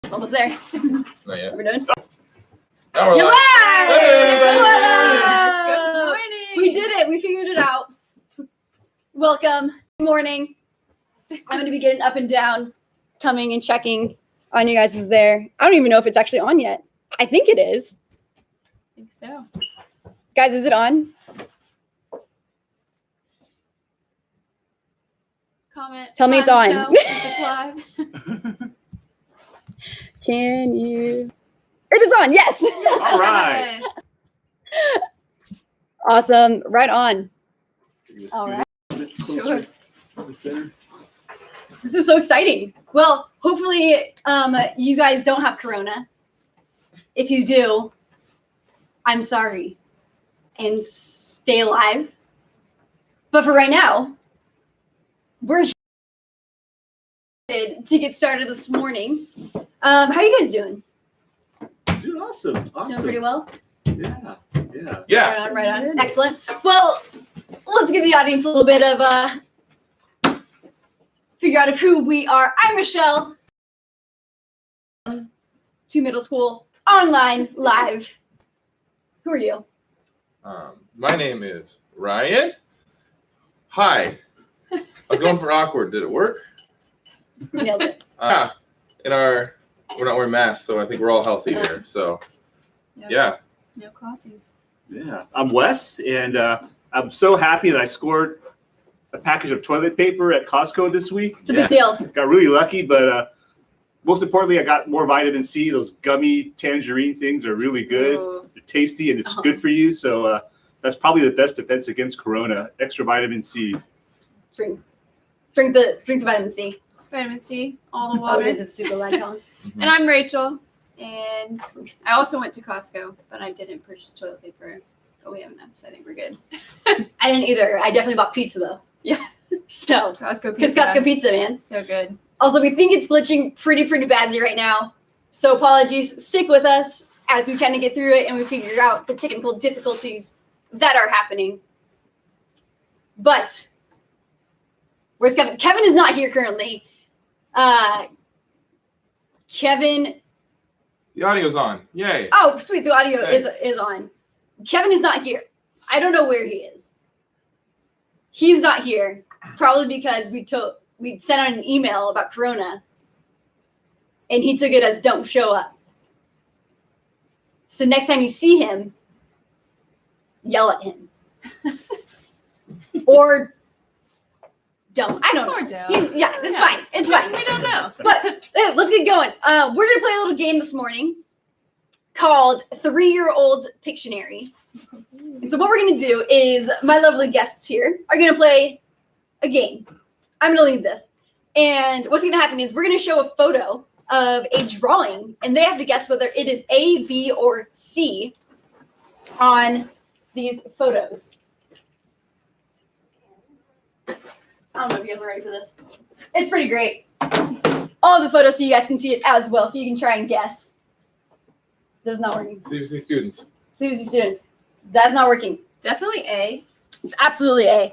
It's almost there. Not yet. We're done. Now we're live. Hey! Good morning. We did it. We figured it out. Welcome. Good morning. I'm going to be getting up and down, coming and checking on you guys is there. I don't even know if it's actually on yet. I think it is. I think so. Guys, is it on? Comment. Tell me it's on. Michelle, if it's live. Can you? It is on. Yes. All right. Awesome. Right on. All right. Sure. This is so exciting. Well, hopefully you guys don't have corona. If you do, I'm sorry. And stay alive. But for right now, we're here to get started this morning. How are you guys doing? Doing awesome. Doing pretty well? Yeah. Yeah. Right on. Excellent. Well, let's give the audience a little bit of figure out of who we are. I'm Michelle. To middle school, online, live. Who are you? My name is Ryan. Hi. I was going for awkward. Did it work? Nailed it. We're not wearing masks, so I think we're all healthy here. So, yeah. No coffee. Yeah. I'm Wes, and I'm so happy that I scored a package of toilet paper at Costco this week. It's a big deal. Got really lucky, but most importantly, I got more vitamin C. Those gummy tangerine things are really good. Oh. They're tasty, and it's good for you. So that's probably the best defense against corona. Extra vitamin C. Drink the vitamin C. Vitamin C, all the Oh, water. it is. It's super light on. And I'm Rachel. And I also went to Costco, but I didn't purchase toilet paper. But we have enough, so I think we're good. I didn't either. I definitely bought pizza though. Yeah. So, Costco because pizza. Costco pizza, man. So good. Also, we think it's glitching pretty badly right now. So apologies. Stick with us as we kind of get through it and we figure out the technical difficulties that are happening. But where's Kevin? Kevin is not here currently. Kevin. The audio's on. Yay. Oh, sweet. The audio Thanks. is on. Kevin is not here. I don't know where he is. He's not here. Probably because we sent out an email about Corona and he took it as don't show up. So next time you see him, yell at him. Or don't. I don't know. Or don't. It's fine. It's fine. We don't know. But let's get going. We're going to play a little game this morning called 3-Year-Old Pictionary. And so what we're going to do is my lovely guests here are going to play a game. I'm going to lead this. And what's going to happen is we're going to show a photo of a drawing, and they have to guess whether it is A, B, or C on these photos. I don't know if you guys are ready for this. It's pretty great. All the photos so you guys can see it as well, so you can try and guess. That's not working. CBC students. CBC students. That's not working. Definitely A. It's absolutely A.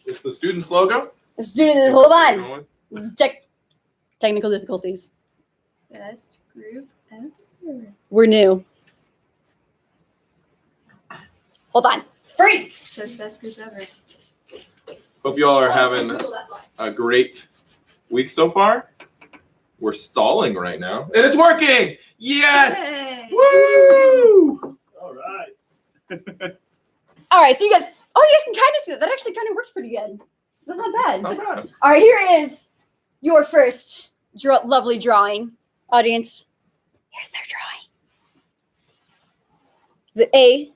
It's the students logo. The student, hold on. This is technical difficulties. Best group ever. We're new. Hold on. Freeze! Says best group ever. Hope you all are having a great week so far. We're stalling right now, and it's working. Yes! Yay. Woo! All right. All right, so you guys can kind of see that actually kind of works pretty good. That's not bad. Not bad. All right, here is your first lovely drawing. Audience, here's their drawing. Is it A,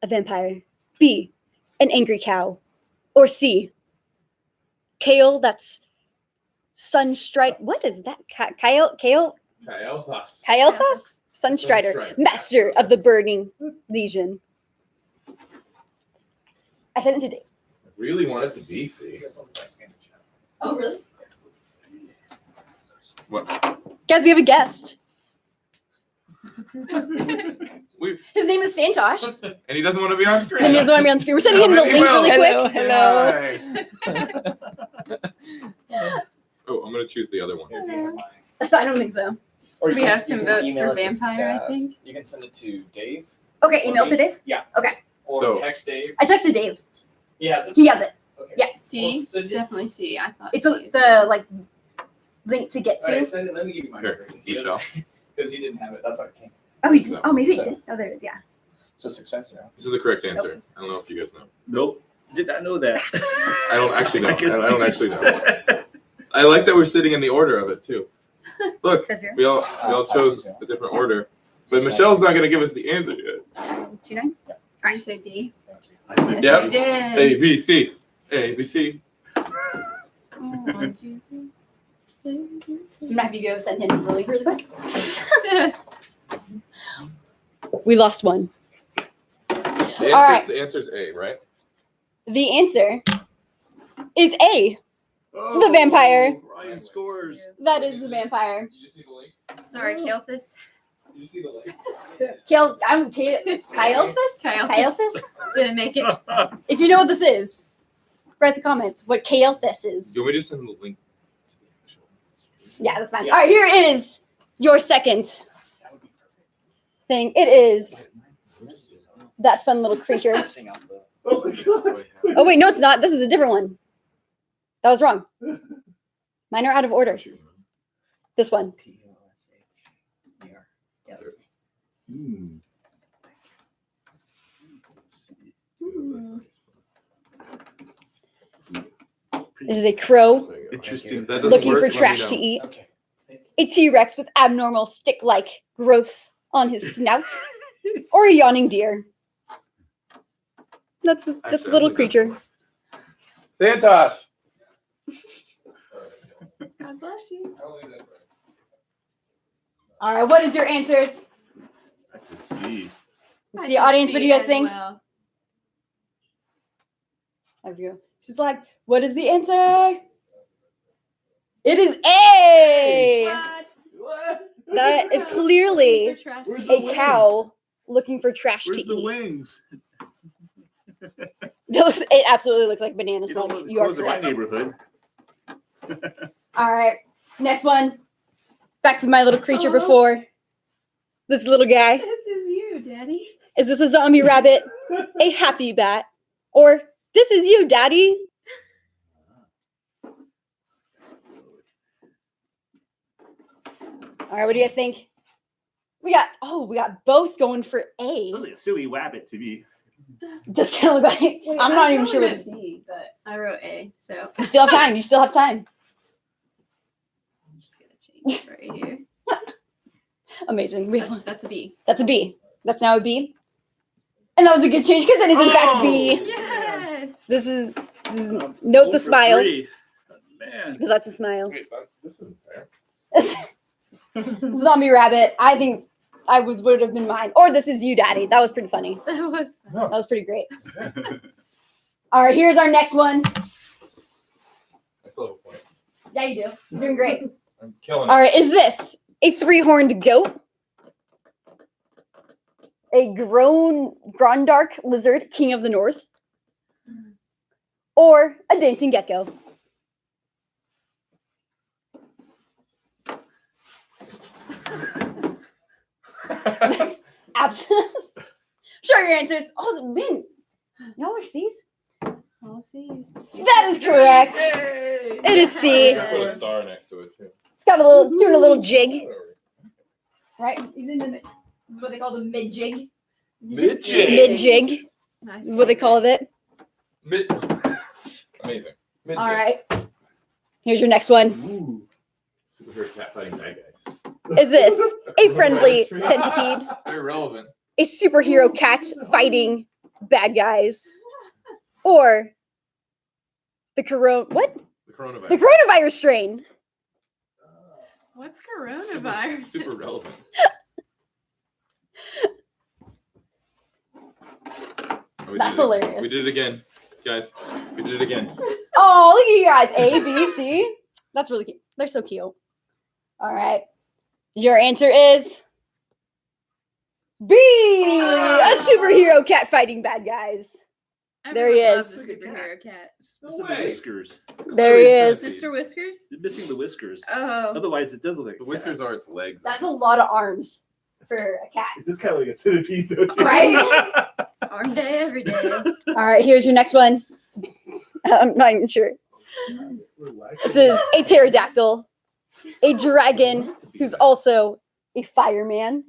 a vampire, B, an angry cow, or C, kale that's sunstrider? What is that? Kale? Kael'thas. Kael'thas? Sunstrider, Sunstrider. master of the burning legion. I said it today. I really want it to be C. Oh, really? What? Guys, we have a guest. We His name is Santosh. and he doesn't want to be on screen. And he doesn't want to be on screen. We're sending him the He link will. really quick. Hi. Oh, I'm gonna choose the other one. I don't think so. Or We can- have you some can votes email for it to vampire, I Steph. think. You can send it to Dave. Okay, email to Dave. Or So- text Dave. I texted Dave. He has it. He has it. Okay. Yeah. C, Well, send it. definitely C. I thought It's C a, as the well. like link to get All right, to. send it. Let me give you my Here, number. Michelle. Because he didn't have it. That's why I came. Oh, he did. Oh, maybe he So- did. Oh, there it is. Yeah. So 6 times now. This is the correct answer. Oops. I don't know if you guys know. Nope. Did not know that. I don't actually know. I guess- I don't actually know. I like that we're sitting in the order of it too. Look, That's 0. we all chose a different order, but Michelle's not gonna give us the answer yet. 29. Did you say B? Thank you. I think Yes, Yep. you did. A B C, A B C. 1, 2, 3. You might have to go send him really quick. Yeah. We lost one. The All right. the answer's A, right? The answer is A. Oh, The vampire. Ryan scores. That is the vampire. You just need the link. Sorry, Kalephus. You just need the link. Caiaphas? Caiaphas. Didn't make it. If you know what this is, write the comments what Caiaphas is. Do you want me to send the link? to the actual- Yeah, that's fine. Yeah. All right, here is your second That would be perfect. thing. It is Just use it. that fun little creature. Missing out the- Oh my god. Oh, wait, no, it's not. This is a different one. That was wrong. Mine are out of order. This one. P-O-S-H-E-R. Yeah. Hmm. This is a crow There you go. Interesting. If that doesn't looking work, for let me trash know. to eat. Okay. A T-Rex with abnormal stick-like growths on his snout, or a yawning deer. That's the Actually, little I think creature. that's Santosh. God bless you. All right, what is your answers? I should see. Let's see, audience, what do you guys think? Well. There we go. It's like, what is the answer? It is A. What? That is clearly Where's the a wings? cow looking for trash Where's to the eat. wings? It absolutely looks like banana You don't slug. look You are close to my correct. neighborhood. All right, next one. Back to my little creature Oh. before. This little guy. This is you, Daddy. Is this a zombie rabbit, a happy bat, or this is you, Daddy? All right, what do you guys think? We got both going for A. Looks like a silly wabbit to me. Does kind of look like I'm not even sure what it's this is. B, but I wrote A, so You still have time. You still have time. I'm just gonna change it right here. Amazing. That's a B. That's a B. That's now a B. And that was a good change because it is in fact B. Yes. This is I'm note 0 the for smile 3. Man. because that's a smile. Wait, this isn't fair. Zombie rabbit. I think would have been mine. Or this is you, Daddy. That was pretty funny. That was fun. That was pretty great. All right, here's our next one. I still have a point. Yeah, you do. You're doing great. I'm killing All it. right, is this a three-horned goat, a Grondark lizard, king of the north, or a dancing gecko? That's absolutely. Sure, your answers. Oh, man, y'all are C's. All C's. That is correct. Yay! It is C. I put a star next to it too. It's got a little. It's doing a little jig, right? He's in the. This is what they call the mid jig. Mid-jig. Mid jig Nice. is what they call it. Mid. Amazing. Mid-jig. All right. Here's your next one. Ooh. Superhero cat fighting bad guys. Is this a friendly centipede, Very relevant. a superhero cat fighting bad guys, or the The coronavirus. the coronavirus strain? What's coronavirus? Super relevant. Oh, we That's did it. hilarious. We did it again, guys. We did it again. Oh, look at you guys. A, B, C. That's really cute. They're so cute. All right. Your answer is B. A superhero cat fighting bad guys. There he Everyone is. loves a superhero cat. No Missing way. the whiskers. There he is. Mr. Whiskers? You're missing the whiskers. Oh. Otherwise, it does look like The whiskers are its legs. That's a lot of arms for a cat. It does kind of like a centipede, though, too. Right? Arm day every day. All right, here's your next one. I'm not even sure. This is a pterodactyl, a dragon who's also a fireman,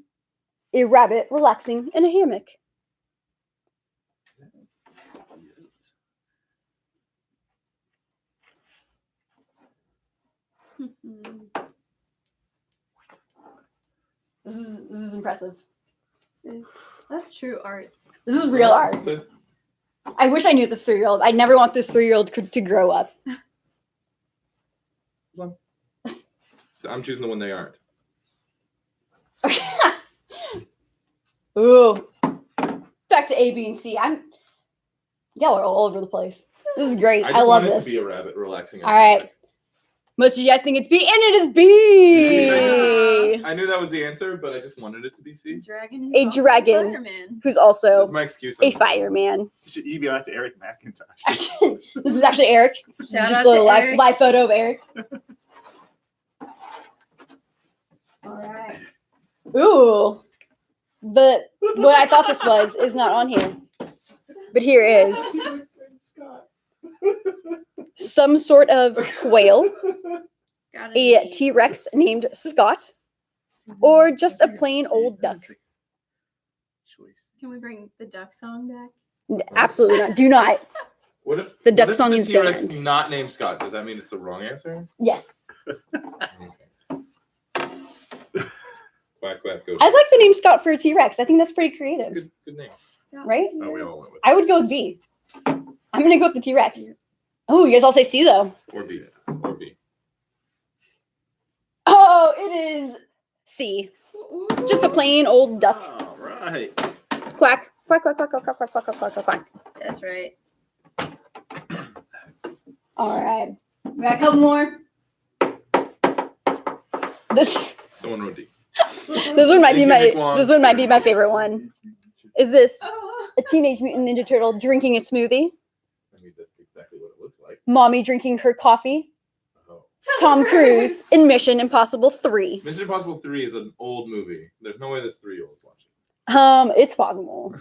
a rabbit relaxing in a hammock. This is impressive. That's true art. This is real art. I wish I knew this 3-year-old. I never want this 3-year-old to grow up. I'm choosing the one they aren't. Ooh. Back to A, B, and C. Y'all are all over the place. This is great. I just love want it this. to be a rabbit relaxing. All right. Most of you guys think it's B, and it is B. I knew that was the answer, but I just wanted it to be C. Dragon. A also dragon. fireman. Who's also That's my excuse. a fireman. You should email that to Eric McIntosh. This is actually Eric. Shout Just out a little to Eric. live photo of Eric. All right. Ooh. What I thought this was is not on here. But here is some sort of quail, Got a name. T-Rex named Scott, or just a plain old duck. Can we bring the duck song back? Absolutely not. Do not. What if The duck what if song the is T-Rex banned. not named Scott? Does that mean it's the wrong answer? Yes. Okay. Quack, quack, go. I like the name Scott for a T-Rex. I think that's pretty creative, Good name. right? Oh, we all went with I would go with B. I'm going to go with the T-Rex. Oh, you guys all say C, though. or B. Or B. Oh, it is C. Just a plain old duck. All right. Quack. Quack, quack, quack, quack, quack, quack, quack, quack, quack, quack. That's right. All right. We got a couple more. This Someone wrote D. this one might be Thank you, Nick Wong. my favorite one. Is this Oh. a Teenage Mutant Ninja Turtle drinking a smoothie? I mean, that's exactly what it looks like. Mommy drinking her coffee? Oh. Tom Cruise in Mission Impossible 3. Mission Impossible 3 is an old movie. There's no way this 3-year-old's watching. It's possible.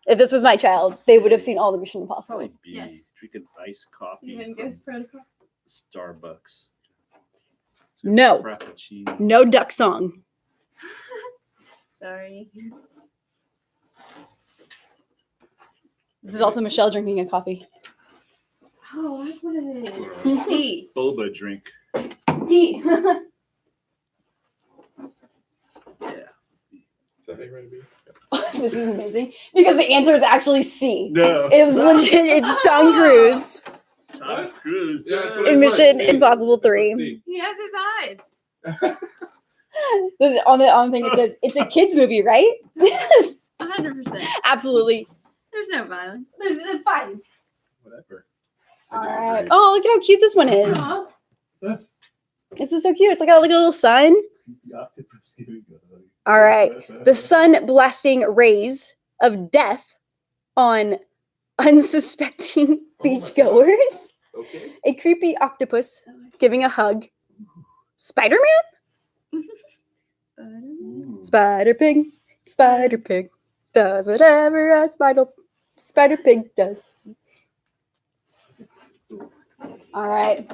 If this was my child, they would have seen all the Mission Impossibles. B. Yes. Drinking iced coffee. Even from Ghost Protocol. Starbucks. No. Frappuccino. No duck song. Sorry. This is also Michelle drinking a coffee. Oh, that's what it is. D. Boba drink. D. Yeah. Is that how you write a B? This is amazing because the answer is actually C. No. It's legit. It's Tom Cruise Tom Cruise. Yeah, that's what in I put. Mission C. Impossible I put 3. C. He has his eyes. This is on the thing it says it's a kids movie, right? 100%. Absolutely. There's no violence. It's fine. Whatever. All I right. disagree. Oh, look at how cute this one is. Aw. This is so cute. It's like a little sun. All right. The sun blasting rays of death on unsuspecting Oh my beachgoers. Okay. A creepy octopus giving a hug. Spider-Man? Spider pig. Spider pig does whatever a spider pig does. All right.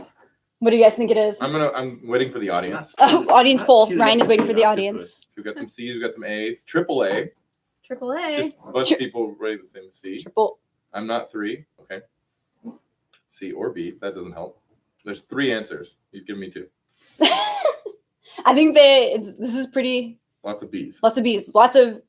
What do you guys think it is? I'm waiting for the audience. Oh, audience poll. Ryan is waiting for the audience. We've got some C's, we've got some A's. Triple A. Triple It's A. just a bunch of people rating the same C. Triple. I'm not 3. Okay. C or B. That doesn't help. There's 3 answers. You've given me 2. I think this is pretty. Lots of B's. Lots of B's. Lots of.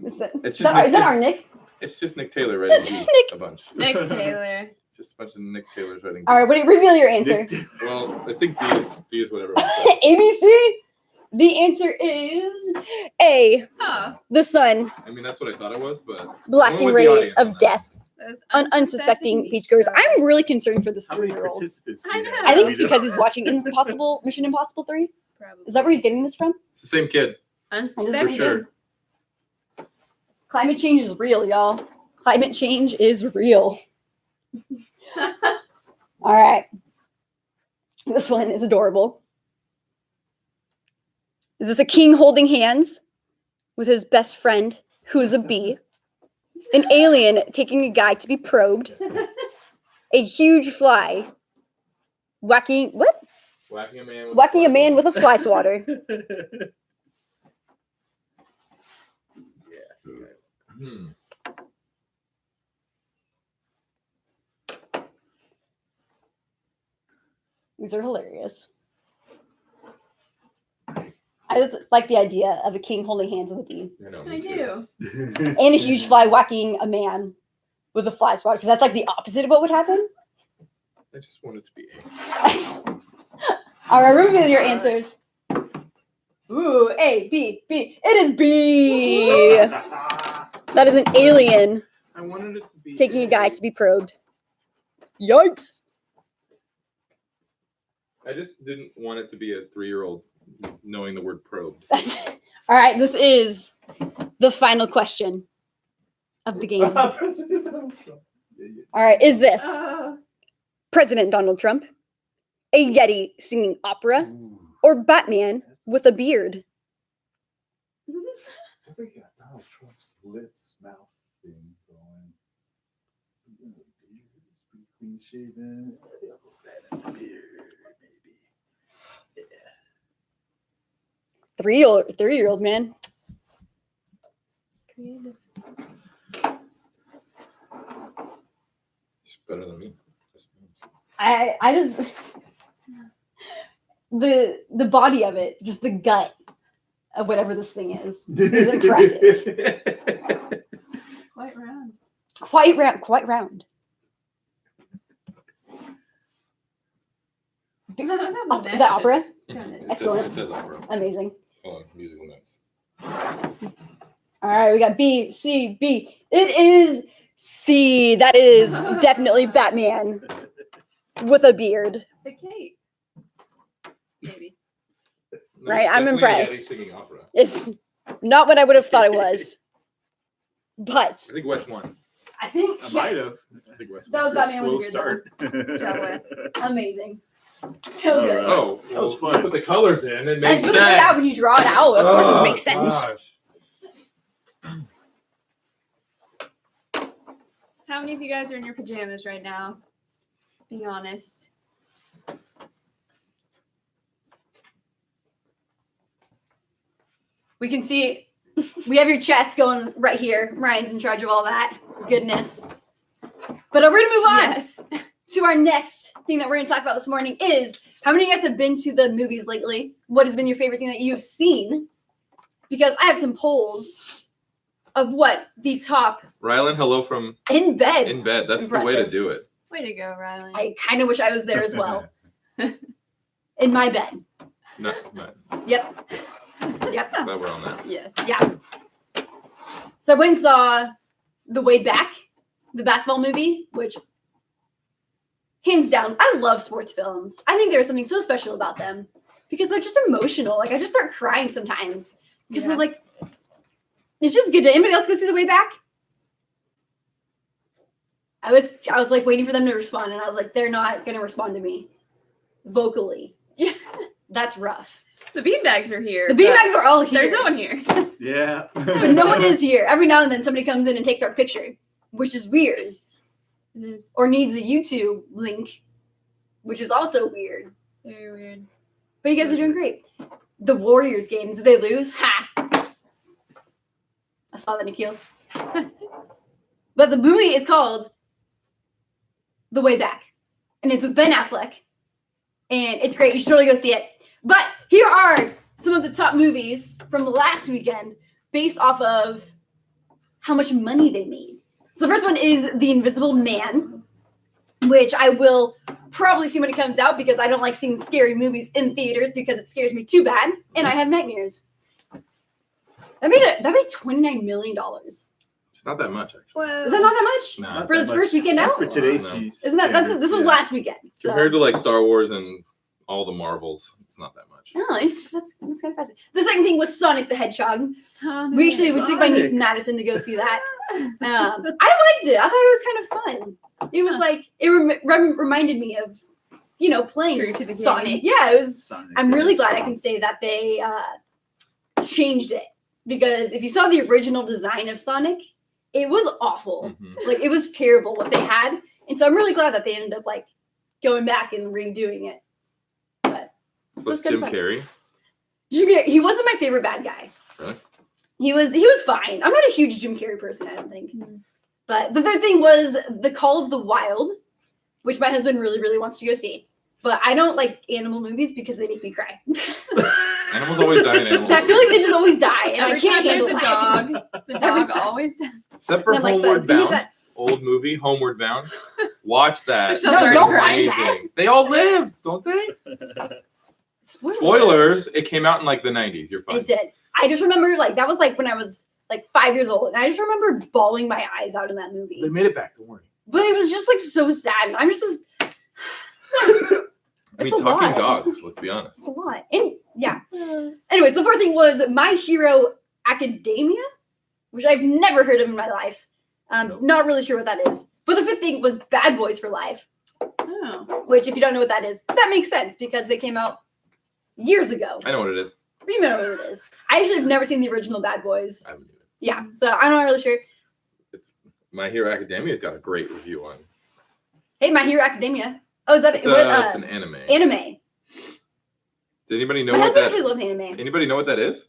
Is that, It's is just that our Nick? It's just Nick Taylor writing B Nick. a bunch. Nick Taylor. Just a bunch of Nick Taylors writing B. All right. What do you reveal your answer? Well, I think B is what everyone says. ABC. The answer is A. Oh. The sun I mean, that's what I thought it was, but blasting with the rays audience on of that. death Those on unsuspecting beachgoers. I'm really concerned for this How many 3-year-old. participants do I you know. have? I think it's because he's watching Mission Impossible 3. Probably. Is that where he's getting this from? it's the same kid. Unsuspecting. For sure. Climate change is real, y'all. Climate change is real. All right. This one is adorable. Is this a king holding hands with his best friend, who's a bee? An alien taking a guy to be probed? A huge fly whacking what? Whacking a man. With Whacking a man with a fly swatter. Hmm. These are hilarious. I just like the idea of a king holding hands with a bee I know. I me too. do. and a huge fly whacking a man with a fly swatter, because that's like the opposite of what would happen. I just want it to be A. All right, reveal your answers. Ooh, A, B, B. It is B. That is an alien I wanted it to be taking a guy to be probed. Yikes. I just didn't want it to be a 3-year-old knowing the word probed. All right, this is the final question of the game. All right, is this President Donald Trump, a Yeti singing opera, or Batman with a beard? I think I got Donald Trump's lips, mouth thing going. Pretty clean shaven. Beard, maybe. 3-year-olds, man. It's better than me. I just the body of it, just the gut of whatever this thing is impressive. Quite round. Quite round. Is that opera? Excellent. It says opera. Amazing. Hold on, musical notes. All right, we got B, C, B. It is C. That is definitely Batman with a beard. The cake. Maybe. No, Right, it's I'm definitely a impressed. Yeti singing opera. It's not what I would have thought it was, but I think Wes won. I think I might have. I think Wes that won. was Batman Slow with a beard. start. Job, Wes. Amazing. So All good. right. Oh, That was well, fun. you put the colors in. It And makes put sense. it out when you draw it out. Of course, it makes sense. Gosh. How many of you guys are in your pajamas right now? Be honest. We can see we have your chats going right here. Ryan's in charge of all that. Goodness. But we're going to move on Yes. to our next thing that we're going to talk about this morning is how many of you guys have been to the movies lately? What has been your favorite thing that you've seen? Because I have some polls of what the top Rylan, hello from in bed. in bed. That's the way to Impressive. do it. Way to go, Riley. I kind of wish I was there as well. In my bed. No, Yep. Yep. glad we're on that. Yes. Yeah. So I went and saw The Way Back, the basketball movie, which hands down, I love sports films. I think there's something so special about them because they're just emotional. Like I just start crying sometimes because Yeah. they're like, it's just good. Did anybody else go see The Way Back? I was like waiting for them to respond, and I was like, they're not gonna respond to me vocally. Yeah. That's rough. The beanbags are here. The but beanbags are all here. There's no one here. Yeah. But no one is here. Every now and then somebody comes in and takes our picture, which is weird. It is Or needs a YouTube link, which is also weird. very weird. But you guys are doing great. The Warriors games, did they lose? Ha! I saw that, Nikhil. But the movie is called The Way Back. And it's with Ben Affleck. And it's great. You should totally go see it. But here are some of the top movies from last weekend based off of how much money they made. So the first one is The Invisible Man, which I will probably see when it comes out because I don't like seeing scary movies in theaters because it scares me too bad and I have nightmares. That made $29 million. It's not that much, actually. Well, Is that not that much? Nah. For its first weekend out? For today's No. Isn't that this was last weekend? So. Compared to like Star Wars and all the Marvels, it's not that much. Oh, that's kind of fascinating. The second thing was Sonic the Hedgehog. Sonic. We actually would take my niece Sonic. Madison to go see that. I liked it. I thought it was kind of fun. It was like it reminded me of playing True to the Sonic. game. Yeah, it was. Sonic, I'm really yeah, glad I strong. can say that they changed it, because if you saw the original design of Sonic, it was awful. Mhm. Like it was terrible what they had, and so I'm really glad that they ended up like going back and redoing it. But Was good Jim fun. Carrey? He wasn't my favorite bad guy. Really? He was fine. I'm not a huge Jim Carrey person, I don't think. But the third thing was The Call of the Wild, which my husband really, really wants to go see. But I don't like animal movies because they make me cry. Animals always die in animal I feel like they movies. just always die, and Every I can't time there's handle a that. dog, the Every dog time. always. Except for And I'm like, so Homeward it's gonna be Bound. sad. Old movie, Homeward Bound. Watch that. Michelle's No, already don't crying. watch that. They all live, don't they? Spoilers, it came out in like the 90s. You're fine. It did. I just remember like that was like when I was like 5 years old, and I just remember bawling my eyes out in that movie. They made it back, don't worry. But it was just like so sad. And I'm just I mean, It's a talking lot. dogs, let's be honest. it's a lot. And yeah. Anyways, the fourth thing was My Hero Academia, which I've never heard of in my life. Nope. Not really sure what that is. But the fifth thing was Bad Boys for Life, Oh. which if you don't know what that is, that makes sense because they came out years ago. I know what it is. You know what it is. I actually have never seen the original Bad Boys. I haven't either. Yeah, so I'm not really sure. My Hero Academia got a great review on. Hey, My Hero Academia. Oh, is that It's, what, it's an anime. anime? Did anybody know My what husband that? actually loves anime. Anybody know what that is?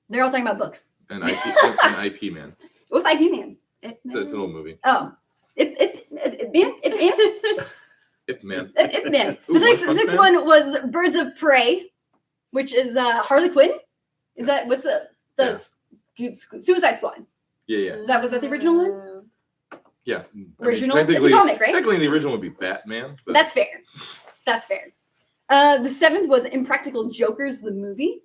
They're all talking about books. An IP man. What's IP Man? It's an old movie. Oh, it Man. Ip Man. It Man. Ooh, The sixth Punch Man? one was Birds of Prey, which is Harley Quinn. Is that what's Suicide Squad? Yeah. Was that the original one? Yeah. Original? It's a technically, comic, right? technically the original would be Batman. But That's fair. That's fair. The seventh was Impractical Jokers, the movie.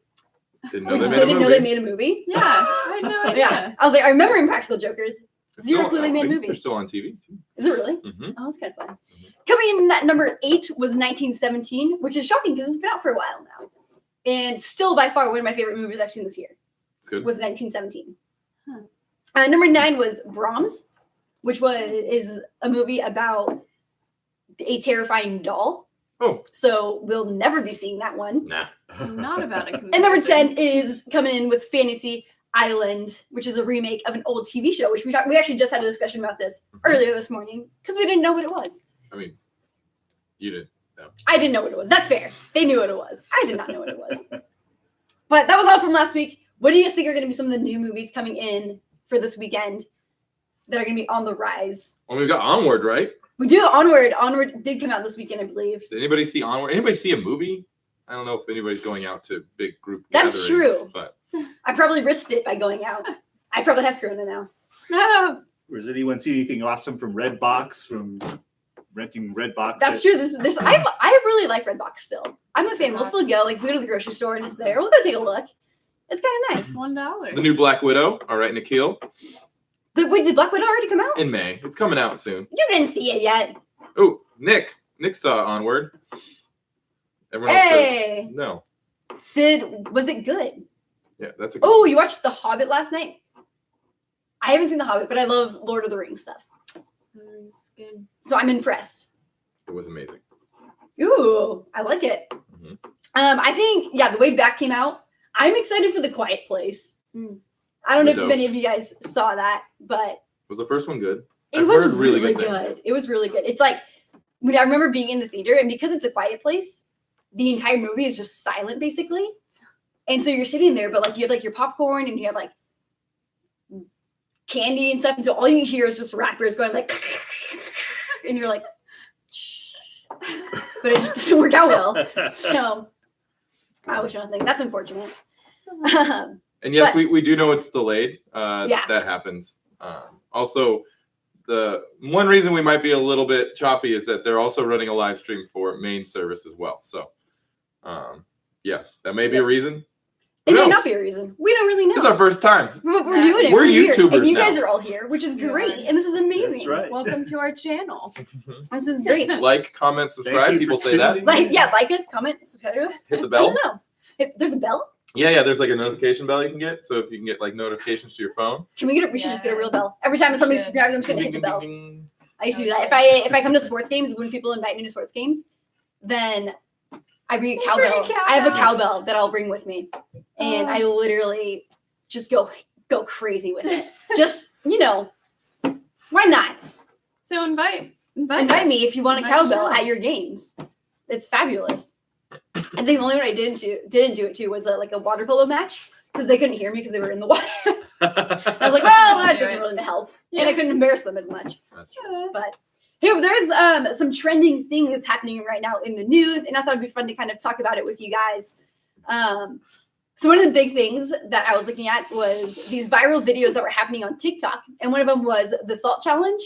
didn't know Which they made a didn't know movie. they made a movie. Yeah, I had no idea. Yeah, I was like, I remember Impractical Jokers. It's Zero still- clue they I made a think movie. They're still on TV. Too. Is it really? Mm-hmm. Oh, that's kind of fun. Coming in at number 8 was 1917, which is shocking because it's been out for a while now. And still by far one of my favorite movies I've seen this year Good. was 1917. Huh. Number 9 was Brahms, which is a movie about a terrifying doll. Oh, So we'll never be seeing that one. nah. Not about a And number comparison. 10 is coming in with Fantasy Island, which is a remake of an old TV show, which we actually just had a discussion about this earlier this morning because we didn't know what it was. I mean, you did. I didn't know what it was. That's fair. They knew what it was. I did not know what it was. But that was all from last week. What do you guys think are going to be some of the new movies coming in for this weekend that are going to be on the rise? Well, we've got Onward, right? We do Onward. Onward did come out this weekend, I believe. Did anybody see Onward? Anybody see a movie? I don't know if anybody's going out to big group That's gatherings, true. But I probably risked it by going out. I probably have Corona now. No. Or does anyone see anything awesome from Redbox, from renting Redbox? That's true. I really like Redbox still. I'm a fan. We'll still go. Like, if we go to the grocery store and it's there, we'll go take a look. It's kind of nice. $1. the new Black Widow. All right, Nikhil. Wait, did Black Widow already come out? In May. It's coming out soon. You didn't see it yet. Oh, Nick. Nick saw Onward. Everyone else Hey, says no. was it good? Yeah, that's a Oh, you watched The Hobbit last night? I haven't seen The Hobbit, but I love Lord of the Rings stuff. It's good. So I'm impressed. It was amazing. Ooh, I like it. Mhm. I think, the way Back came out, I'm excited for The Quiet Place. I don't know if Dope. many of you guys saw that, but Was the first one good? it I've was heard really really good. good things. It was really good. It's like, when I remember being in the theater, and because it's a quiet place, the entire movie is just silent, basically. And so you're sitting there, but like you have like your popcorn and you have like candy and stuff. And so all you hear is just rappers going like, and you're like, shh. But it just doesn't work out well. So I wish nothing. That's unfortunate. And yes, But- we do know it's delayed. Yeah. That happens. Also, the one reason we might be a little bit choppy is that they're also running a live stream for main service as well. So, yeah, that may be a reason. It Who may knows? not be a reason. We don't really It's know. our first time. We're Yeah. doing it. We're here. YouTubers And you now. guys are all here, which is We are. great. And this is amazing. That's right. Welcome to our channel. This is great. Like, comment, Thank subscribe. you People for say that. tuning Like, like us, comment, subscribe us. Hit the I bell. don't know. There's a bell? Yeah. There's like a notification bell you can get. So if you can get like notifications to your phone. Can we get? We should just get a real bell. Every time somebody Yeah. subscribes, I'm just gonna Ding, hit the ding, bell. ding, ding. I used to do that. If I come to sports games, when people invite me to sports games, then I bring a You bring a cowbell. I have a cowbell. cowbell that I'll bring with me, and Oh. I literally just go crazy with it. Just why not? So invite Invite us. me if you want a Invite cowbell Michelle. at your games. It's fabulous. I think the only one I didn't do it to was like a water polo match because they couldn't hear me because they were in the water. I was like, well, that Do doesn't it. really help, Yeah. and I couldn't embarrass them as much. That's true. But hey, there's some trending things happening right now in the news, and I thought it'd be fun to kind of talk about it with you guys. So one of the big things that I was looking at was these viral videos that were happening on TikTok, and one of them was the salt challenge,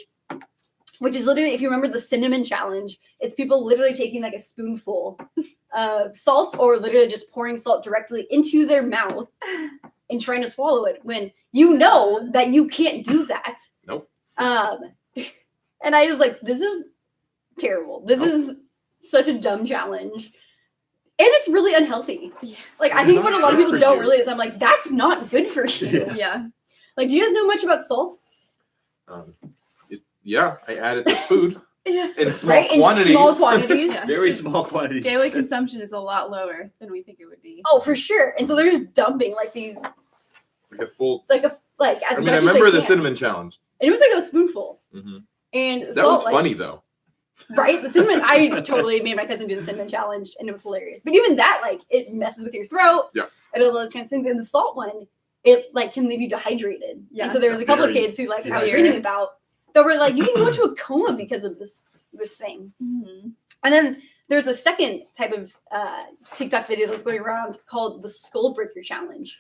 which is literally, if you remember the cinnamon challenge, it's people literally taking like a spoonful of salt or literally just pouring salt directly into their mouth and trying to swallow it when you know that you can't do that. Nope. And I was like, this is terrible. This is such a dumb challenge. And it's really unhealthy. Yeah. Like, I think what a lot of Good people for don't you. realize, I'm like, that's not good for you. Yeah. Yeah. Like, do you guys know much about salt? Yeah, I add it to food Yeah. in small Right? quantities. In small quantities. Yeah. Very small quantities. Daily consumption is a lot lower than we think it would be. Oh, for sure. And so they're just dumping like these, Like a full. like as I much mean, I as remember they the can. cinnamon challenge. And it was like a spoonful. Hmm And That salt, was like, funny though. right? The cinnamon, I totally made my cousin do the cinnamon challenge, and it was hilarious. But even that, like, it messes with your throat. Yeah. And all those kinds of things. And the salt one, it like can leave you dehydrated. Yeah. And so there was a couple of Very kids who like I was severe. reading about that were like, you can go into a coma because of this thing. Mhm. And then there's a second type of TikTok video that's going around called the Skull Breaker Challenge,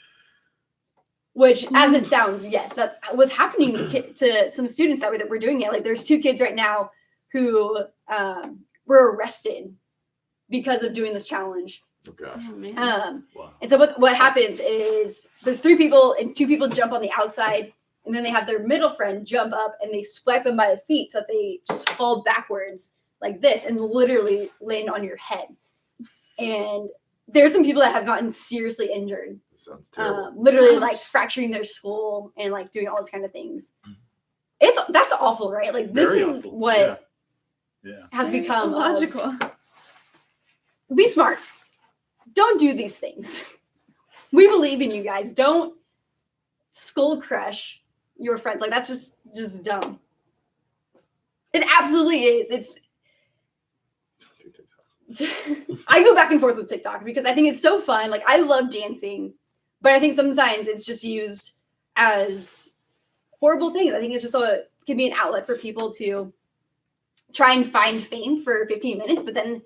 which, as it sounds, yes, that was happening to some students that were doing it. Like, there's 2 kids right now who were arrested because of doing this challenge. Oh gosh. Oh, man. Wow. And so what happens is there's 3 people and 2 people jump on the outside, and then they have their middle friend jump up and they swipe them by the feet so that they just fall backwards like this and literally land on your head. And there's some people that have gotten seriously injured, That sounds terrible. literally Gosh. like fracturing their skull and like doing all those kind of things. Mhm. That's awful, right? Like, this Very is awful. what Yeah. has Very become illogical. be smart. Don't do these things. We believe in you guys. Don't skull crush your friends. Like, that's just dumb. It absolutely is. It's I go back and forth with TikTok because I think it's so fun. Like, I love dancing, but I think sometimes it's just used as horrible things. I think it's just can be an outlet for people to try and find fame for 15 minutes, but then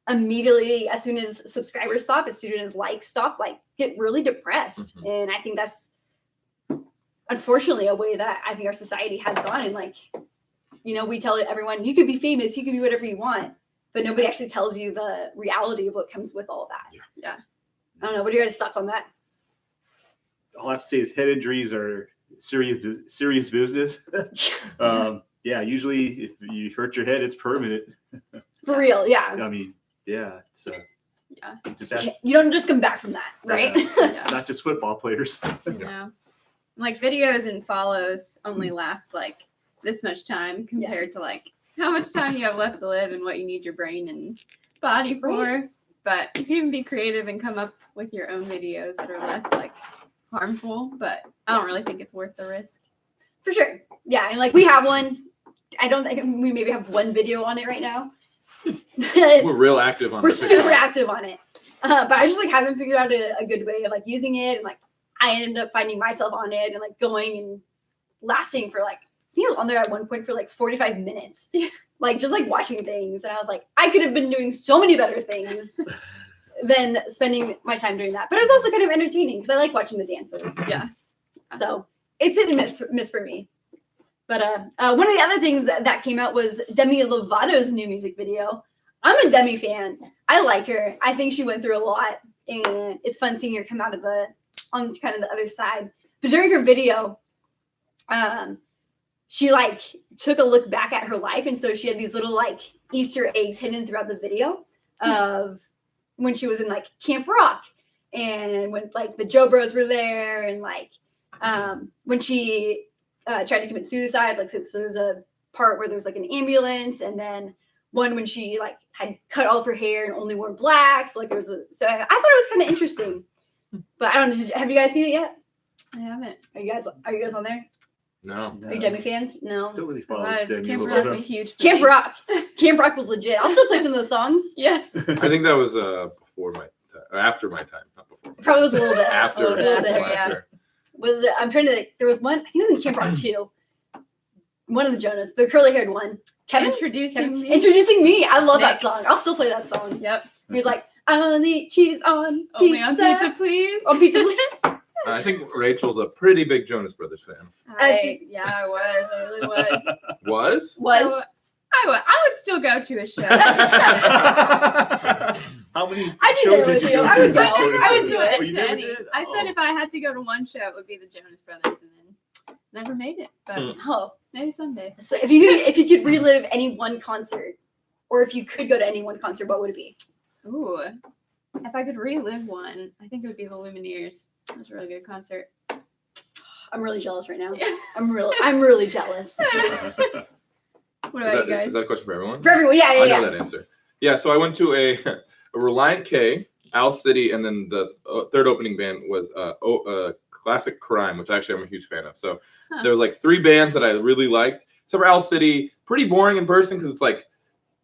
immediately, as soon as subscribers stop, as soon as likes stop, like, get really depressed. Mhm. And I think that's unfortunately a way that I think our society has gone. And like, we tell everyone, you could be famous, you could be whatever you want, but nobody actually tells you the reality of what comes with all that. Yeah. I don't know. What are your guys' thoughts on that? All I have to say is head injuries are serious business. Yeah, usually if you hurt your head, it's permanent. For real, yeah. I mean, yeah, it's Yeah. just ask, You don't just come back from that, right? it's not just football players. No. Like, videos and follows only last like this much time compared to like how much time you have left to live and what you need your brain and body for. Right. But you can even be creative and come up with your own videos that are less like harmful, but I don't really think it's worth the risk. For sure. Yeah, and like, we have one. I don't think we maybe have one video on it right now. We're real active on We're the super TikTok. active on it. But I just like haven't figured out a good way of like using it, and like I ended up finding myself on it and like going and lasting for like, I think I was on there at one point for like 45 minutes. Like, just like watching things, and I was like, I could have been doing so many better things than spending my time doing that. But it was also kind of entertaining because I like watching the dances. Yeah. So it's hit and miss for me. But one of the other things that came out was Demi Lovato's new music video. I'm a Demi fan. I like her. I think she went through a lot, and it's fun seeing her come out of on kind of the other side. But during her video, she like took a look back at her life, and so she had these little like Easter eggs hidden throughout the video of when she was in like Camp Rock and when like the Joe Bros were there, and like when she tried to commit suicide, like so there was a part where there was like an ambulance, and then one when she like had cut all of her hair and only wore black. So like there was so I thought it was kind of interesting, but I don't know. Have you guys seen it yet? I haven't. Are you guys on there? No. Are you Demi fans? No. Don't really follow Was Demi Camp Lovato. Rock's a huge Camp fan. Rock. Camp Rock was legit. I'll still play some of those songs. Yes. I think that was before my time, after my time, not before. My Probably was a little bit. after. A little bit, after. Was it, I'm trying to. There was one. I think it was in Camp Rock 2. One of the Jonas, the curly-haired one. Kevin Introducing me. Introducing me. I love that Nick. song. I'll still play that song. Yep. He was like, "I'll eat cheese on Only pizza." on pizza, please. On pizza, please. I think Rachel's a pretty big Jonas Brothers fan. I was. I really was. Was? Was I would still go to a show. How many I'd be shows there did with you you. go I to? would go. I would do Oh, it you to never any. did? I said Oh. if I had to go to one show, it would be the Jonas Brothers, and then never made it. But Hmm. oh, maybe someday. so if you could relive any one concert, or if you could go to any one concert, what would it be? Ooh, if I could relive one, I think it would be the Lumineers. It was a really good concert. I'm really jealous right now. Yeah. I'm really jealous. What about you guys? Is that a question for everyone? For everyone, yeah. I know that answer. Yeah, so I went to a Reliant K, Owl City, and then the third opening band was Classic Crime, which actually I'm a huge fan of. So there was like 3 bands that I really liked. Except for Owl City, pretty boring in person because it's like,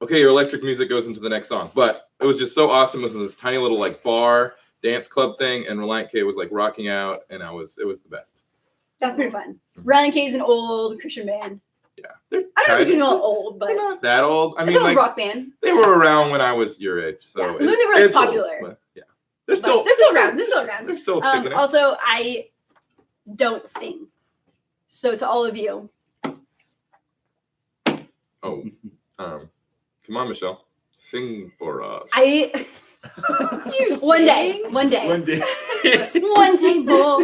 okay, your electric music goes into the next song. But it was just so awesome. It was in this tiny little like bar dance club thing, and Reliant K was like rocking out, and it was the best. That's pretty fun. Ryan K is an old Christian band. Yeah, they're I don't know if you can kind call of- it old, but they're not that old. I it's mean, an old like rock band. they were around when I was your age, so Yeah, it was when they were, like, it's old, popular. but yeah, they're But still they're still around. They're still around. They're still kicking it. Also, I don't sing. So to all of you, Oh, come on, Michelle, sing for us. I You one day, sing? one day, One day. one day more,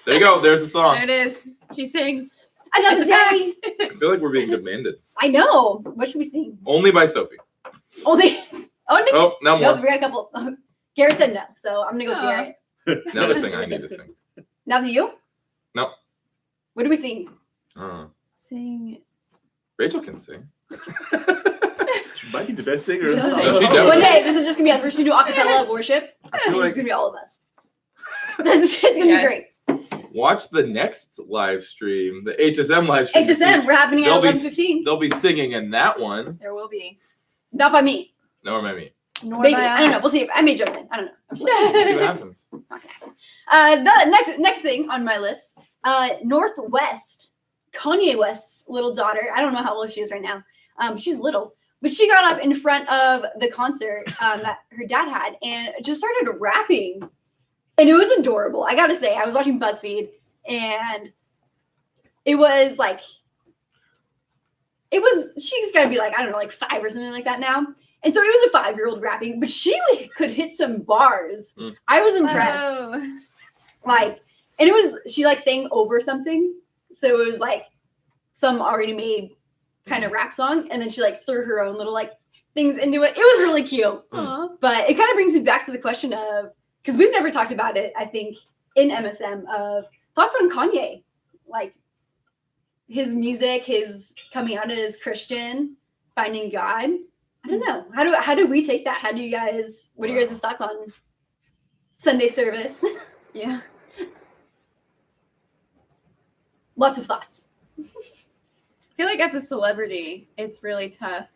There you go. There's the There song. it is. She sings. another It's a fact. day. I feel like we're being demanded. I know. What should we sing? Only by Sophie. Oh, this. Oh, Nick. Oh, no Nope, more. we got a couple. Garrett said no, so I'm gonna go with Aw. Garrett. Another thing I need to sing. Now the you. No. What do we sing? Sing. Rachel can sing. She might be the best singer. This is, No, she one definitely- day, this is just gonna be us. We're just gonna do acapella worship. I And feel it's like just gonna be all of us. It's gonna be great. watch the next live stream, the HSM live stream. HSM, we're happening at They'll be 11:15. They'll be singing in that one. There will be. Not by me. No, by me. Nor Maybe. by I don't know. We'll see. I may join in. I don't know. I'm supposed to. We'll see what happens. Not gonna happen. The next thing on my list, Northwest, Kanye West's little daughter. I don't know how old she is right now. She's little, but she got up in front of the concert that her dad had and just started rapping, and it was adorable. I gotta say, I was watching BuzzFeed, and it was like, she's gotta be like, I don't know, like 5 or something like that now. And so it was a 5-year-old rapping, but she could hit some bars. Mm. I was impressed. Oh. Like, and it was, she like sang over something. So it was like some already made kind of rap song. And then she like threw her own little like things into it. It was really cute. Aw. But it kind of brings me back to the question of, because we've never talked about it, I think, in MSM, of thoughts on Kanye. Like his music, his coming out as Christian, finding God. I don't know. How do we take that? How do you guys, what are your guys' thoughts on Sunday service? Yeah. Lots of thoughts. I feel like as a celebrity, it's really tough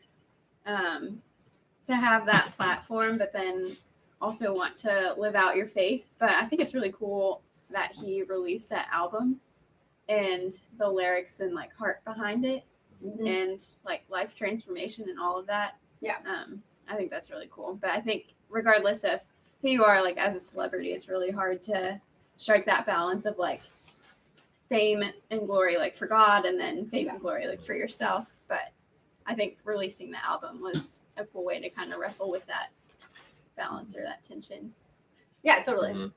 to have that platform, but then also want to live out your faith. But I think it's really cool that he released that album and the lyrics and like heart behind it and like life transformation and all of that. Yeah. I think that's really cool. But I think regardless of who you are, like as a celebrity, it's really hard to strike that balance of like fame and glory like for God and then fame and glory like for yourself. But I think releasing the album was a cool way to kind of wrestle with that balance or that tension. Yeah, totally. Mhm.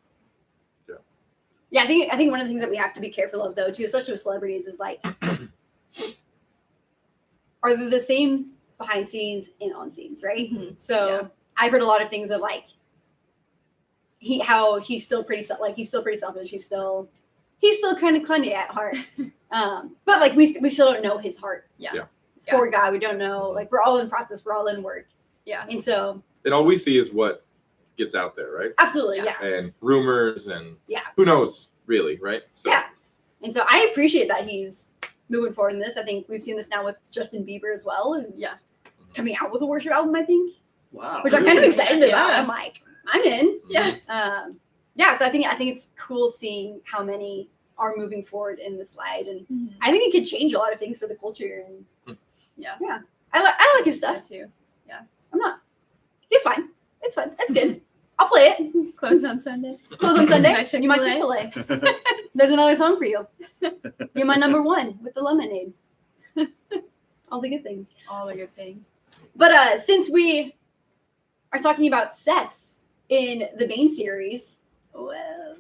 Yeah, I think one of the things that we have to be careful of though too, especially with celebrities, is like are they the same behind scenes and on scenes, right? Mhm. So Yeah. I've heard a lot of things of like he's still pretty he's still pretty selfish. He's still kind of cunning at heart. But like we still don't know his heart. Yeah. Poor guy, we don't know. Like we're all in process, we're all in work. Yeah. And so And all we see is what gets out there, right? absolutely, Yeah. yeah. And rumors and Yeah. who knows really, right? So, Yeah. And so I appreciate that he's moving forward in this. I think we've seen this now with Justin Bieber as well, who's Yeah. coming out with a worship album, I think. Wow. Which I'm kind of really? excited about. Yeah. I'm like, I'm in. Yeah. Yeah, so I think it's cool seeing how many are moving forward in this slide, and Mhm. I think it could change a lot of things for the culture. And Yeah. I like his So stuff. too. I'm not. He's fine. It's fine. It's good. I'll play it. Closed on Sunday. Close on Sunday. My You my Chick-fil-A. Chick-fil-A. There's another song for you. You're my number one with the lemonade. All the good things. All the good things. But since we are talking about sex in the main series, Well.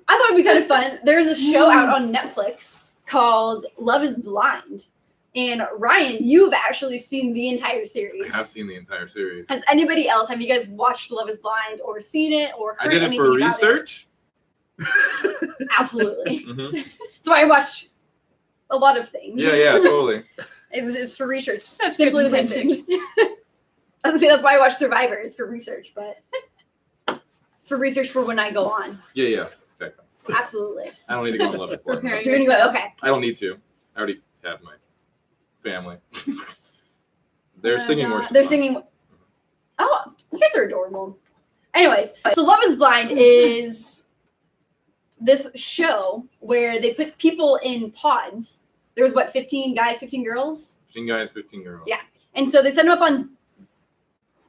I thought it'd be kind of fun. There's a show out on Netflix called Love is Blind. And Ryan, you've actually seen the entire I series. have seen the entire series. Has anybody else, have you guys watched Love is Blind or seen it or I heard did it anything for about research. it? Absolutely. Mhm. That's why I watch a lot of things. Yeah, totally. It's for research. Such Simply good research. intentions. I was gonna say that's why I watch Survivor, is for research, but it's for research for when I go on. Yeah, exactly. Absolutely. I don't need to go on Love is Blind. Preparing You're gonna go, yourself. okay. I don't need to. I already have my family. They're singing worship. They're songs. singing. Oh, you guys are adorable. Anyways, so Love is Blind is this show where they put people in pods. There was 15 guys, 15 girls? 15 guys, 15 girls. Yeah. And so they set them up on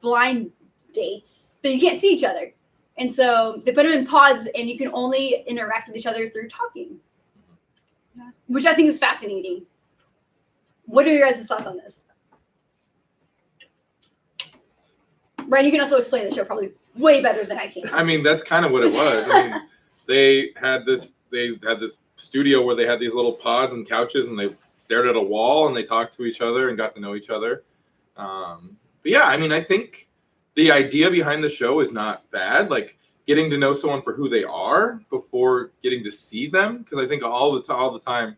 blind dates, but you can't see each other. And so they put them in pods, and you can only interact with each other through talking, which I think is fascinating. What are your guys' thoughts on this? Ryan, you can also explain the show probably way better than I can. I mean, that's kind of what it was. I mean, they had this studio where they had these little pods and couches, and they stared at a wall and they talked to each other and got to know each other. But yeah, I mean, I think the idea behind the show is not bad. Like getting to know someone for who they are before getting to see them, because I think all the time,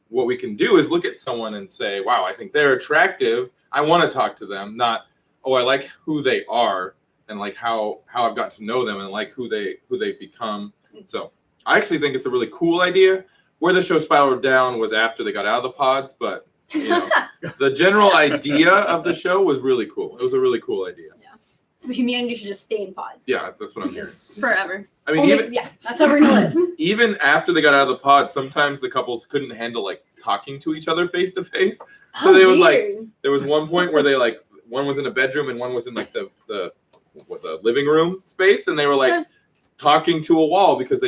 what we can do is look at someone and say, "Wow, I think they're attractive. I want to talk to them." Not, "Oh, I like who they are and like how I've got to know them and like who they become." So I actually think it's a really cool idea. Where the show spiraled down was after they got out of the pods, but you know, the general idea of the show was really cool. It was a really cool idea. So humanity should just stay in pods. Yeah, that's what I'm hearing. Forever. I mean, Only, that's how we're gonna live. even after they got out of the pod, sometimes the couples couldn't handle like talking to each other face to face. So they would like. Weird. There was one point where they like one was in a bedroom and one was in like the living room space, and they were like talking to a wall because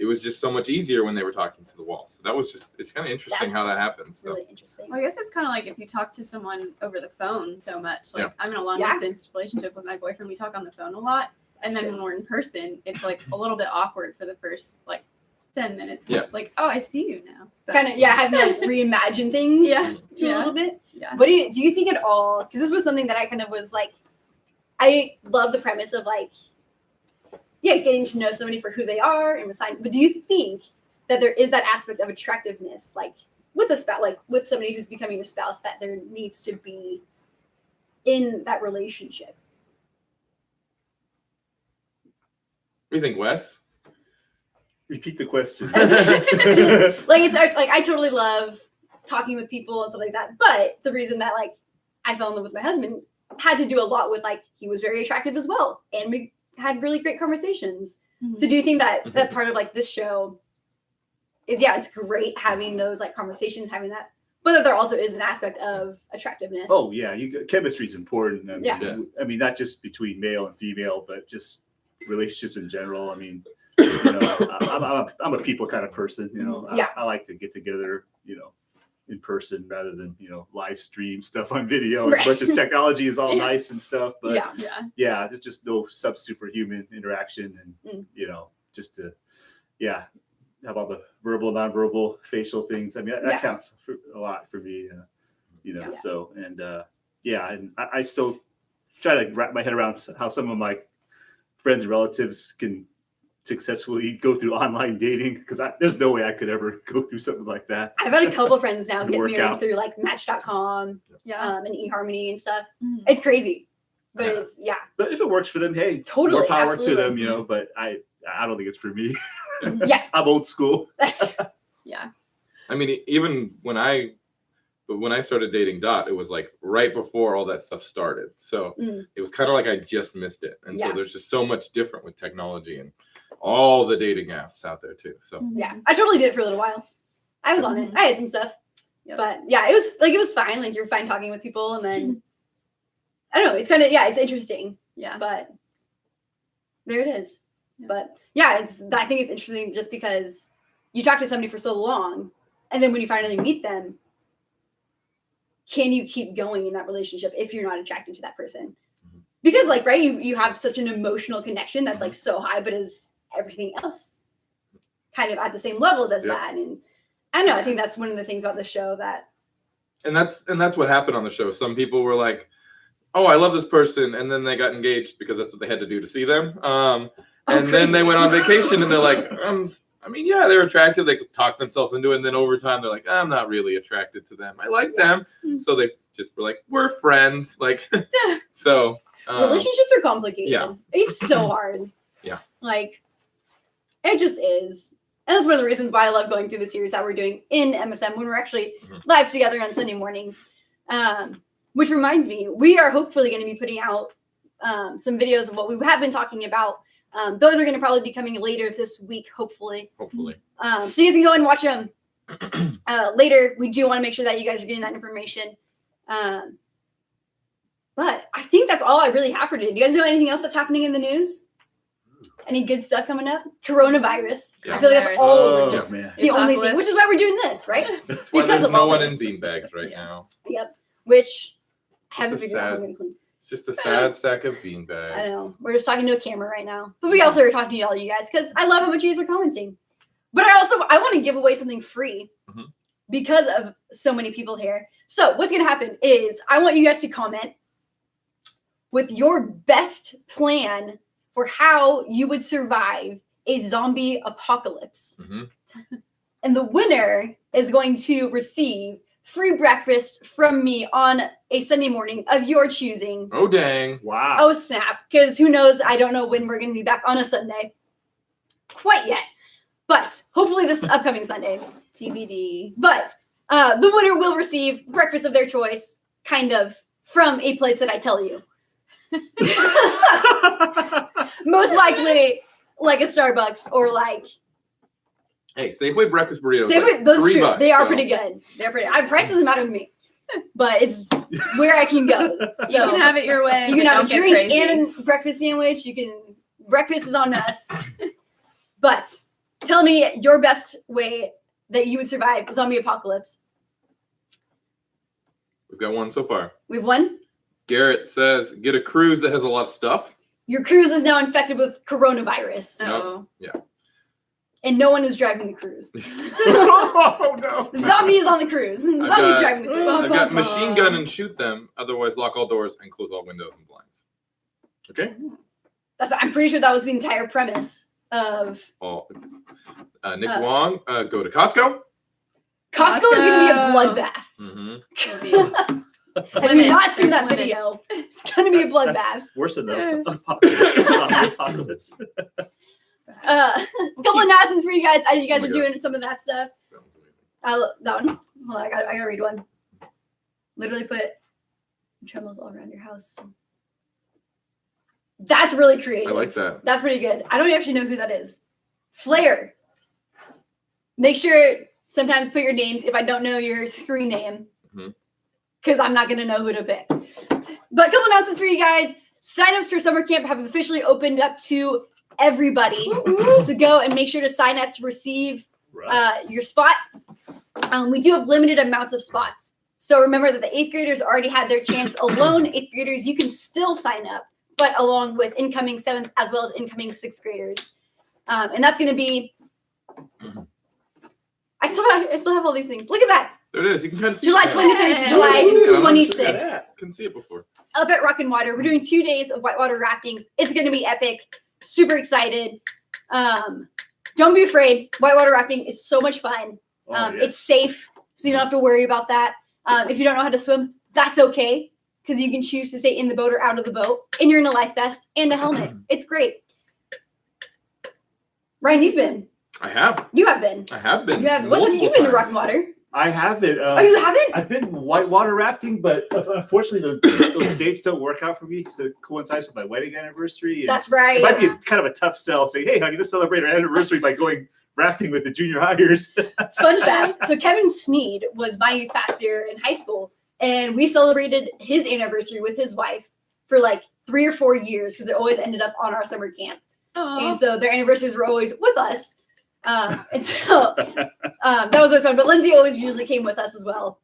it was just so much easier when they were talking to the wall. So that was it's kind of interesting how That's that happens. So really interesting. Well, I guess it's kind of like if you talk to someone over the phone so much. Like I'm in a long Yeah. distance relationship with my boyfriend. We talk on the phone a lot, and then when we're in person, it's like a little bit awkward for the first like 10 minutes. 'Cause It's like, oh, I see you now. But, Kind of, having to like reimagine things. Yeah. To a Yeah. little bit. Yeah. What do you think at all? Because this was something that I kind of was like, I love the premise of like, getting to know somebody for who they are and assign. But do you think that there is that aspect of attractiveness, like with a spouse, like with somebody who's becoming your spouse, that there needs to be in that relationship? what do you think, Wes? Repeat the question. Like it's like I totally love talking with people and stuff like that. But the reason that like I fell in love with my husband had to do a lot with like he was very attractive as well, and we had really great conversations. Mhm. So do you think that that part of like this show is it's great having those like conversations, having that, but that there also is an aspect of attractiveness? Oh yeah, chemistry is important. I mean, Yeah. I mean, not just between male and female, but just relationships in general. I mean, you know, I'm a people kind of person. You know, Yeah. I like to get together, you know, in person rather than live stream stuff on video. Right. As much as technology is all nice and stuff, but Yeah. yeah, there's just no substitute for human interaction, and just to have all the verbal, nonverbal, facial things. I mean, that counts for a lot for me. Yeah. So and and I still try to wrap my head around how some of my friends and relatives can successfully go through online dating because there's no way I could ever go through something like that. I've had a couple friends now get Work married out. through like Match.com Yeah. and eHarmony and stuff. Mhm. It's crazy, but Yeah. it's But if it works for them, hey, Totally, more power absolutely. to them, you know. But I don't think it's for me. Yeah. I'm old school. that's Yeah. I mean, even when I started dating Dot, it was like right before all that stuff started. So Mm. it was kind of like I just missed it. And Yeah. so there's just so much different with technology and all the dating apps out there too. So yeah. I totally did it for a little while. I was on it. Mhm. I had some stuff, Yep. but yeah, it was fine. Like you're fine talking with people, and then I don't know. It's kind of it's interesting, Yeah. but there it is. Yeah. But yeah, I think it's interesting just because you talk to somebody for so long, and then when you finally meet them, can you keep going in that relationship if you're not attracted to that person? Mhm. Because like right, you have such an emotional connection that's like so high, but is everything else kind of at the same levels as Yep. that? And I don't know. I think that's one of the things about the show that and that's what happened on the show. Some people were like, "Oh, I love this person," and then they got engaged because that's what they had to do to see them. And then they crazy. went on vacation, and they're like, I mean, yeah, they're attractive. They could talk themselves into it, and then over time, they're like, I'm not really attracted to them. I like them, Mm. so they just were like, we're friends. Like, so relationships are complicated. yeah. It's so hard. Yeah. Like, it just is. And that's one of the reasons why I love going through the series that we're doing in MSM when we're actually Mhm. live together on Sunday mornings. Which reminds me, we are hopefully going to be putting out some videos of what we have been talking about. Those are going to probably be coming later this week, hopefully. hopefully. So you guys can go and watch them later. We do want to make sure that you guys are getting that information. But I think that's all I really have for today. Do you guys know anything else that's happening in the news? Any good stuff coming up? Coronavirus. Yeah. I feel like that's all over Oh, just man. the only thing, Apocalypse. which is why we're doing this, right? That's why Because there's of no all one in this. beanbags right now. Yep. Which I haven't Just a figured out how I'm sad- going to clean. It's just a sad stack of beanbags. I know. We're just talking to a camera right now. But we also are talking to all you guys because I love how much you guys are commenting. But I want to give away something free Mhm. because of so many people here. So what's going to happen is I want you guys to comment with your best plan for how you would survive a zombie apocalypse. Mhm. And the winner is going to receive free breakfast from me on a Sunday morning of your choosing. Oh, dang. Wow. Oh, snap. Because who knows? I don't know when we're going to be back on a Sunday. Quite yet. But hopefully this upcoming Sunday. TBD. But the winner will receive breakfast of their choice, kind of, from a place that I tell you. Most likely, like a Starbucks or like Hey, Safeway breakfast burritos. Safeway, Like those $3. two, they are so- pretty good. They're pretty. Price doesn't matter to me, but it's where I can go. So You can have it your way. you can but have a don't get drink crazy. and a breakfast sandwich. You can breakfast is on us. But tell me your best way that you would survive a zombie apocalypse. We've got one so far. We've won. Garrett says, get a cruise that has a lot of stuff. Your cruise is now infected with coronavirus, Uh-oh. and no one is driving the cruise. Oh, no. The zombie is on the cruise. The zombie's got- driving the cruise. I've got machine gun and shoot them. Otherwise, lock all doors and close all windows and blinds. Okay. I'm pretty sure that was the entire premise of All. Nick Wong, go to Costco. Costco is going to be a Costco. bloodbath. Mm-hmm. It'll be- Have you Limits. not seen There's that limits. video? It's going to be a bloodbath. Worse than the apocalypse. Couple announcements for you guys as you guys Oh my are doing some of that stuff. That one. Hold on, I gotta read one. Literally put trembles all around your house. That's really creative. I like that. That's pretty good. I don't actually know who that is. Flair. Make sure sometimes put your names if I don't know your screen name. Mhm. Because I'm not gonna know who to pick. But a couple announcements for you guys. Signups for summer camp have officially opened up to everybody. So go and make sure to sign up to receive Right. your spot. We do have limited amounts of spots. So remember that the 8th graders already had their chance alone. 8th graders, you can still sign up, but along with incoming 7th as well as incoming 6th graders. And that's going to be, I still have all these things. Look at that. There it is. You can kind of see July it. 23rd to Yeah. July I can see it. I'm not sure 26th. that. I can see it before. Up at Rock and Water. We're doing 2 days of whitewater rafting. It's going to be epic. Super excited. Don't be afraid. Whitewater rafting is so much fun. Oh, yeah. It's safe, so you don't have to worry about that. If you don't know how to swim, that's okay, because you can choose to stay in the boat or out of the boat, and you're in a life vest and a helmet. It's great. Ryan, you've been. I have. You have been. I have been. You have. What's multiple you've been to times. Rock and Water? I haven't. Oh, you haven't? I've been whitewater rafting, but unfortunately, those dates don't work out for me. So it coincides with my wedding anniversary. And That's right. it might be kind of a tough sell. Say, hey, honey, let's celebrate our anniversary by going rafting with the junior hires. Fun fact. So Kevin Sneed was my youth pastor in high school, and we celebrated his anniversary with his wife for like 3 or 4 years because it always ended up on our summer camp. Aw. And so their anniversaries were always with us. And so that was always fun. But Lindsay always usually came with us as well.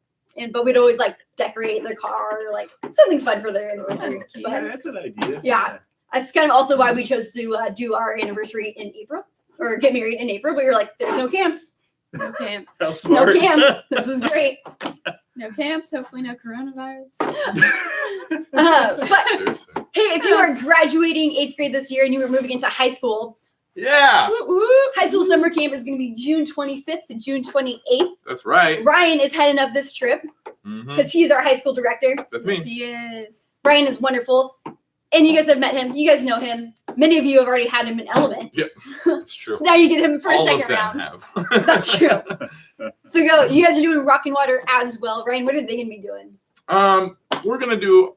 But we'd always like decorate their car or like something fun for their anniversary. That's cute. But Yeah, that's an idea. Yeah. that's kind of also why we chose to do our anniversary in April or get married in April. We were like, there's no camps. No camps. How No smart. camps. This is great. No camps. Hopefully, no coronavirus. But Seriously. hey, if you are graduating 8th grade this year and you were moving into high school, Yeah, Woo woo. high school summer camp is going to be June 25th to June 28th. that's right. Ryan is heading up this trip Mhm. because he's our high school director. That's Yes, me. he is. Ryan is wonderful. And you guys have met him. You guys know him. Many of you have already had him in Element. It's true. So now you get him for a All second of them round. have. That's true. So you guys are doing Rock and Water as well. Ryan, what are they going to be doing? We're gonna do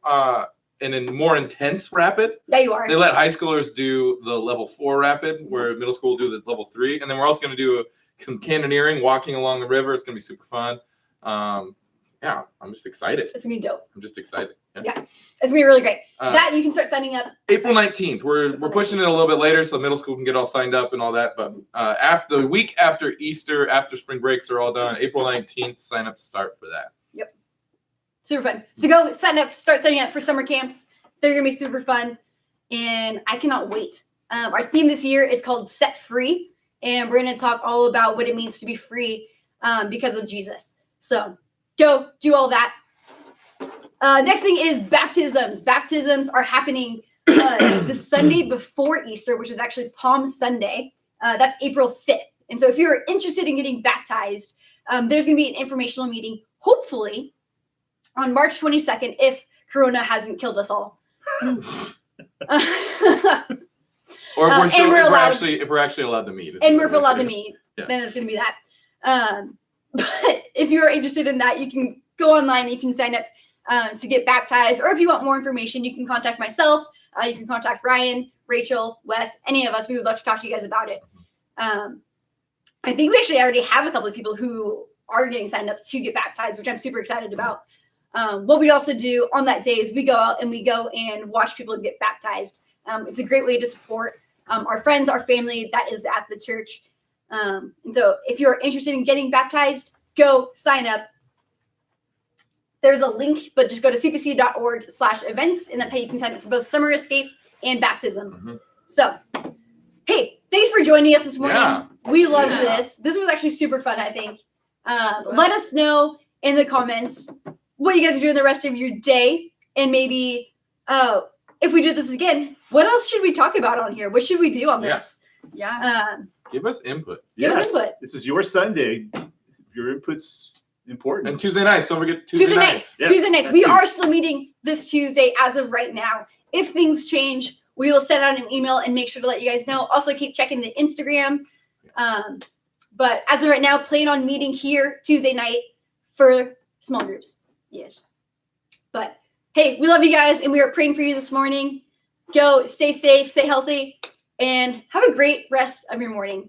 an more intense rapid. Yeah, you are. They let high schoolers do the level 4 rapid, where middle school will do the level 3, and then we're also gonna do some canyoneering, walking along the river. It's gonna be super fun. Yeah, I'm just excited. It's going to be dope. I'm just excited. Yeah. It's going to be really great. Uh, That you can start signing up. April 19th. We're April pushing it a little bit later so middle school can get all signed up and all that. But after the week after Easter, after spring breaks are all done, April 19th, sign up to start for that. Super fun. So go start signing up for summer camps. They're going to be super fun. And I cannot wait. Our theme this year is called Set Free. And we're going to talk all about what it means to be free because of Jesus. So go do all that. Next thing is baptisms. Baptisms are happening the Sunday before Easter, which is actually Palm Sunday. That's April 5th. And so if you're interested in getting baptized, there's going to be an informational meeting, hopefully, on March 22nd, if Corona hasn't killed us all. Or if we're, still, and we're allowed- if we're actually allowed to meet. and we're allowed to meet, Yeah. then it's going to be that. But if you're interested in that, you can go online, you can sign up to get baptized, or if you want more information, you can contact myself, you can contact Ryan, Rachel, Wes, any of us. We would love to talk to you guys about it. I think we actually already have a couple of people who are getting signed up to get baptized, which I'm super excited about. What we also do on that day is we go out and watch people get baptized. It's a great way to support our friends, our family that is at the church. And so if you're interested in getting baptized, go sign up. There's a link, but just go to cpc.org/events, and that's how you can sign up for both summer escape and baptism. Mm-hmm. So, hey, thanks for joining us this morning. Yeah. We loved Yeah. this. This was actually super fun, I think. Let us know in the comments what you guys are doing the rest of your day, and maybe if we do this again, what else should we talk about on here? What should we do on Yeah. this? Yeah. Give us input. Give us input. This is your Sunday. Your input's important. And Tuesday nights. Don't forget Tuesday nights. Yeah, Tuesday nights. that We too. are still meeting this Tuesday as of right now. If things change, we will send out an email and make sure to let you guys know. Also, keep checking the Instagram. But as of right now, plan on meeting here Tuesday night for small groups. Yes. But hey, we love you guys, and we are praying for you this morning. Go, stay safe, stay healthy, and have a great rest of your morning.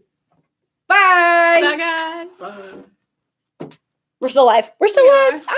Bye. Bye, guys. Bye. We're still live. We're still Yeah. live. Ah!